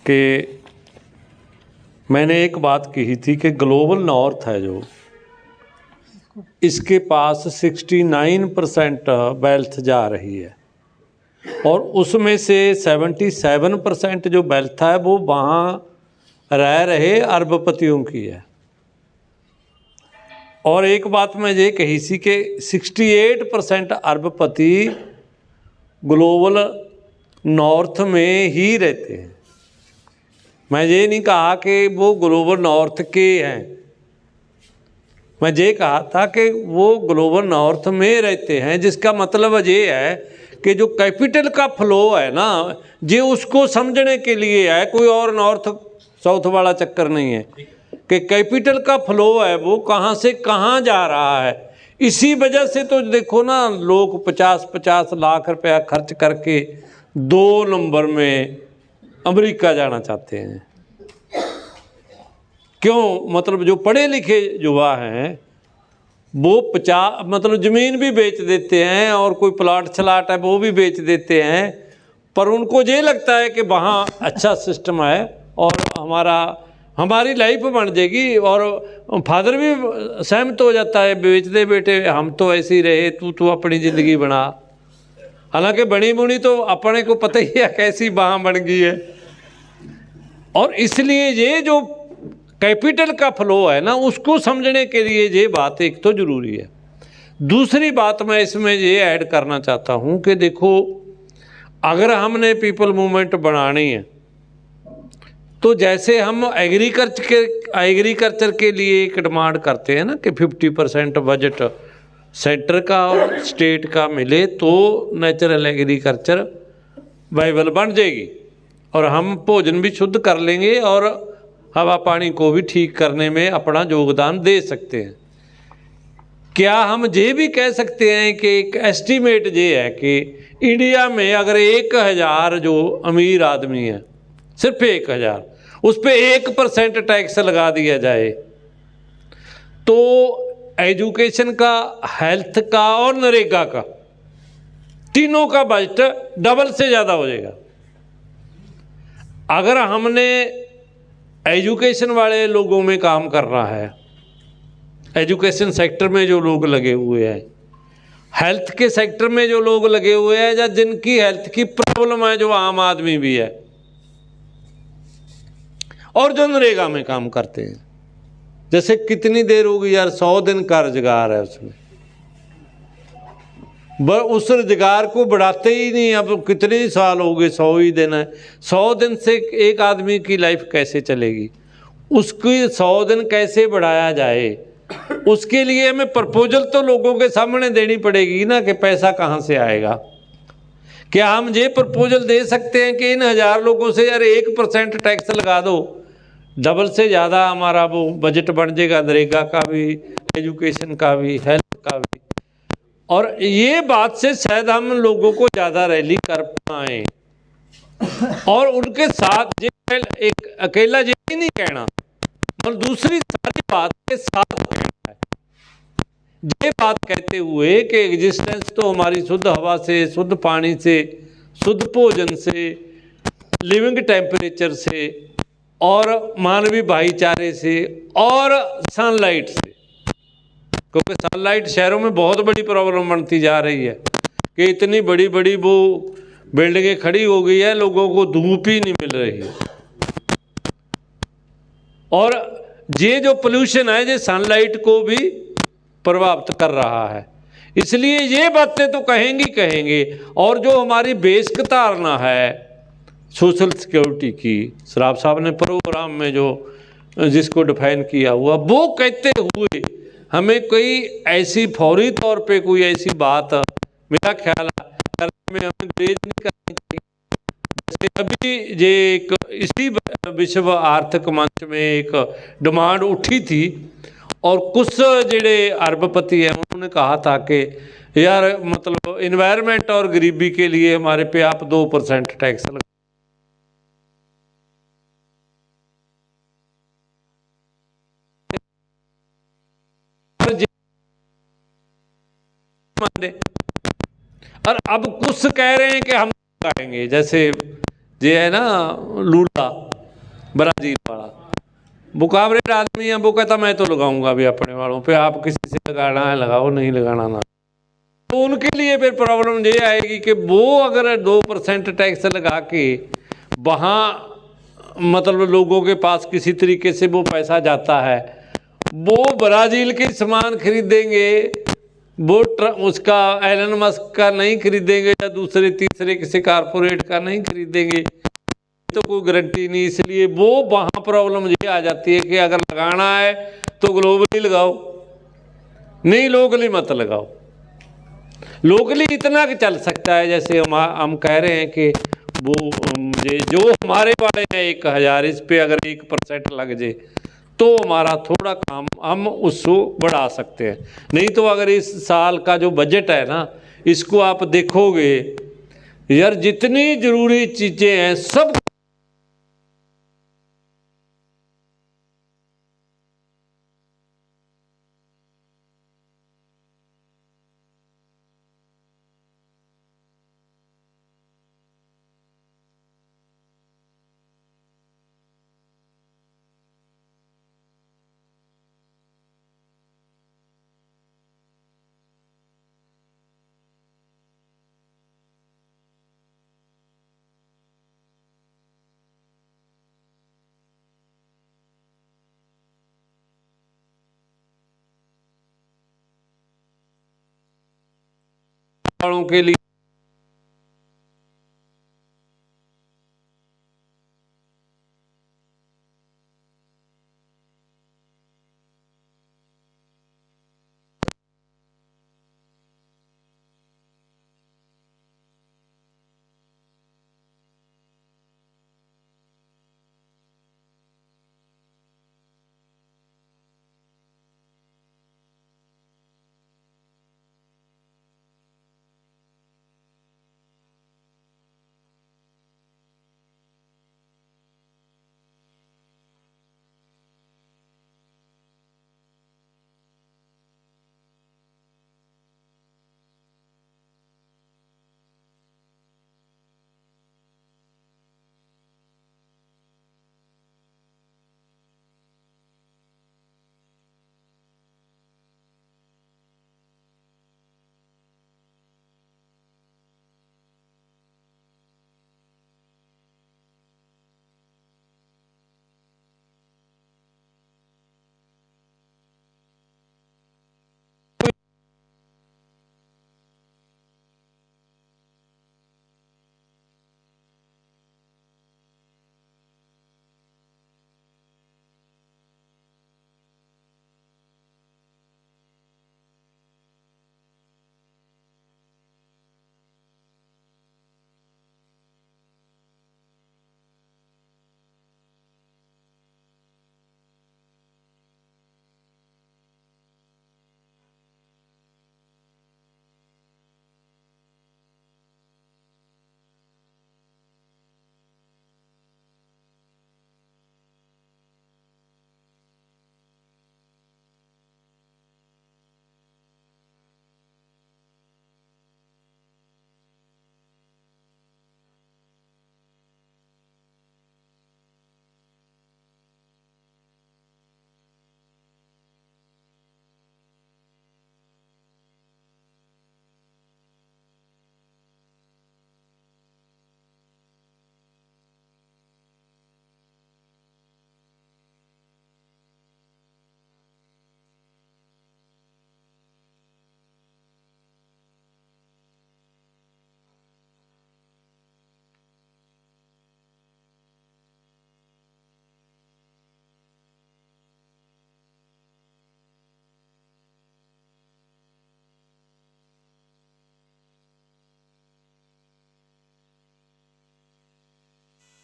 कि मैंने एक बात कही थी कि ग्लोबल नॉर्थ है जो, इसके पास 69% वेल्थ जा रही है और उसमें से 77% जो वेल्थ है वो वहाँ रह रहे अरबपतियों की है। और एक बात मैं ये कही सी कि 68% अरबपति ग्लोबल नॉर्थ में ही रहते हैं। मैं ये नहीं कहा कि वो ग्लोबल नॉर्थ के हैं, मैं ये कहा था कि वो ग्लोबल नॉर्थ में रहते हैं, जिसका मतलब ये है कि जो कैपिटल का फ्लो है ना, ये उसको समझने के लिए है, कोई और नॉर्थ साउथ वाला चक्कर नहीं है कि कैपिटल का फ्लो है वो कहाँ से कहाँ जा रहा है। इसी वजह से तो देखो ना, लोग 50-50 लाख रुपया खर्च करके 2 नंबर में अमेरिका जाना चाहते हैं। क्यों? मतलब जो पढ़े लिखे युवा हैं वो 50 मतलब ज़मीन भी बेच देते हैं और कोई प्लाट छलाट है वो भी बेच देते हैं, पर उनको ये लगता है कि वहाँ अच्छा सिस्टम है और हमारी लाइफ बन जाएगी। और फादर भी सहमत हो जाता है, बेच दे बेटे, हम तो ऐसे ही रहे, तू अपनी ज़िंदगी बना। हालांकि बनी बुनी तो अपने को पता ही है कैसी वहाँ बन गई है। और इसलिए ये जो कैपिटल का फ्लो है ना, उसको समझने के लिए ये बात एक तो ज़रूरी है। दूसरी बात मैं इसमें ये ऐड करना चाहता हूँ कि देखो, अगर हमने पीपल मूवमेंट बनानी है तो जैसे हम एग्रीकल्चर के लिए एक डिमांड करते हैं ना कि 50% बजट सेंटर का और स्टेट का मिले तो नेचुरल एग्रीकल्चर वाइबल बन जाएगी और हम भोजन भी शुद्ध कर लेंगे और हवा पानी को भी ठीक करने में अपना योगदान दे सकते हैं। क्या हम ये भी कह सकते हैं कि एक एस्टीमेट ये है कि इंडिया में अगर 1000 जो अमीर आदमी है, सिर्फ 1000, उस पर 1% टैक्स लगा दिया जाए तो एजुकेशन का, हेल्थ का और नरेगा का, तीनों का बजट डबल से ज़्यादा हो जाएगा। अगर हमने एजुकेशन वाले लोगों में काम करना है, एजुकेशन सेक्टर में जो लोग लगे हुए हैं, हेल्थ के सेक्टर में जो लोग लगे हुए हैं, या जिनकी हेल्थ की प्रॉब्लम है, जो आम आदमी भी है, और जो नरेगा में काम करते हैं, जैसे कितनी देर होगी यार, 100 दिन का रोजगार है, उसमें उस रोजगार को बढ़ाते ही नहीं। अब कितने साल हो गए, 100 ही दिन है। 100 दिन से एक आदमी की लाइफ कैसे चलेगी? उसकी 100 दिन कैसे बढ़ाया जाए? उसके लिए हमें प्रपोजल तो लोगों के सामने देनी पड़ेगी ना कि पैसा कहाँ से आएगा। क्या हम ये प्रपोजल दे सकते हैं कि इन 1000 लोगों से यार 1% टैक्स लगा दो, डबल से ज़्यादा हमारा वो बजट बन जाएगा, नरेगा का भी, एजुकेशन का भी, हेल्थ का भी। और ये बात से शायद हम लोगों को ज़्यादा रैली कर पाएँ और उनके साथ एक अकेला ये नहीं कहना, और दूसरी सारी बात के साथ कहना है। ये बात कहते हुए कि एग्जिस्टेंस तो हमारी शुद्ध हवा से, शुद्ध पानी से, शुद्ध भोजन से, लिविंग टेम्परेचर से और मानवीय भाईचारे से और सनलाइट से, क्योंकि सनलाइट शहरों में बहुत बड़ी प्रॉब्लम बनती जा रही है कि इतनी बड़ी बड़ी वो बिल्डिंगें खड़ी हो गई है, लोगों को धूप ही नहीं मिल रही है। और ये जो पोल्यूशन है ये सनलाइट को भी प्रभावित कर रहा है। इसलिए ये बातें तो कहेंगे। और जो हमारी बेसिक धारणा है सोशल सिक्योरिटी की, सराफ साहब ने प्रोग्राम में जो जिसको डिफाइन किया हुआ, वो कहते हुए हमें कोई ऐसी फौरी तौर पे कोई ऐसी बात मेरा ख्याल करने में हमें गुरेज नहीं करनी चाहिए। जैसे अभी ये एक इसी विश्व आर्थिक मंच में एक डिमांड उठी थी और कुछ जेड़े अरबपति हैं उन्होंने कहा था कि यार मतलब इन्वायरमेंट और गरीबी के लिए हमारे पे आप 2% टैक्स लगा। और अब कुछ कह रहे हैं कि हम लगाएंगे, जैसे ये है ना लूला, ब्राज़ील वाला, वो कॉर्पोरेट आदमी है, वो कहता मैं तो लगाऊंगा भी अपने वालों पे, आप किसी से लगाना है लगाओ, नहीं लगाना ना। तो उनके लिए फिर प्रॉब्लम ये आएगी कि वो अगर 2% टैक्स लगा के वहाँ मतलब लोगों के पास किसी तरीके से वो पैसा जाता है, वो ब्राज़ील के सामान खरीदेंगे, वो उसका एलन मस्क का नहीं खरीदेंगे या दूसरे तीसरे किसी कारपोरेट का नहीं खरीदेंगे, तो कोई गारंटी नहीं। इसलिए वो वहाँ प्रॉब्लम ये आ जाती है कि अगर लगाना है तो ग्लोबली लगाओ, नहीं लोकली मत लगाओ। लोकली इतना कि चल सकता है, जैसे हम कह रहे हैं कि वो ये जो हमारे वाले हैं 1000, इस पे अगर 1% लग जाए तो हमारा थोड़ा काम हम उसको बढ़ा सकते हैं। नहीं तो अगर इस साल का जो बजट है ना, इसको आप देखोगे यार, जितनी ज़रूरी चीज़ें हैं सब वालों के लिए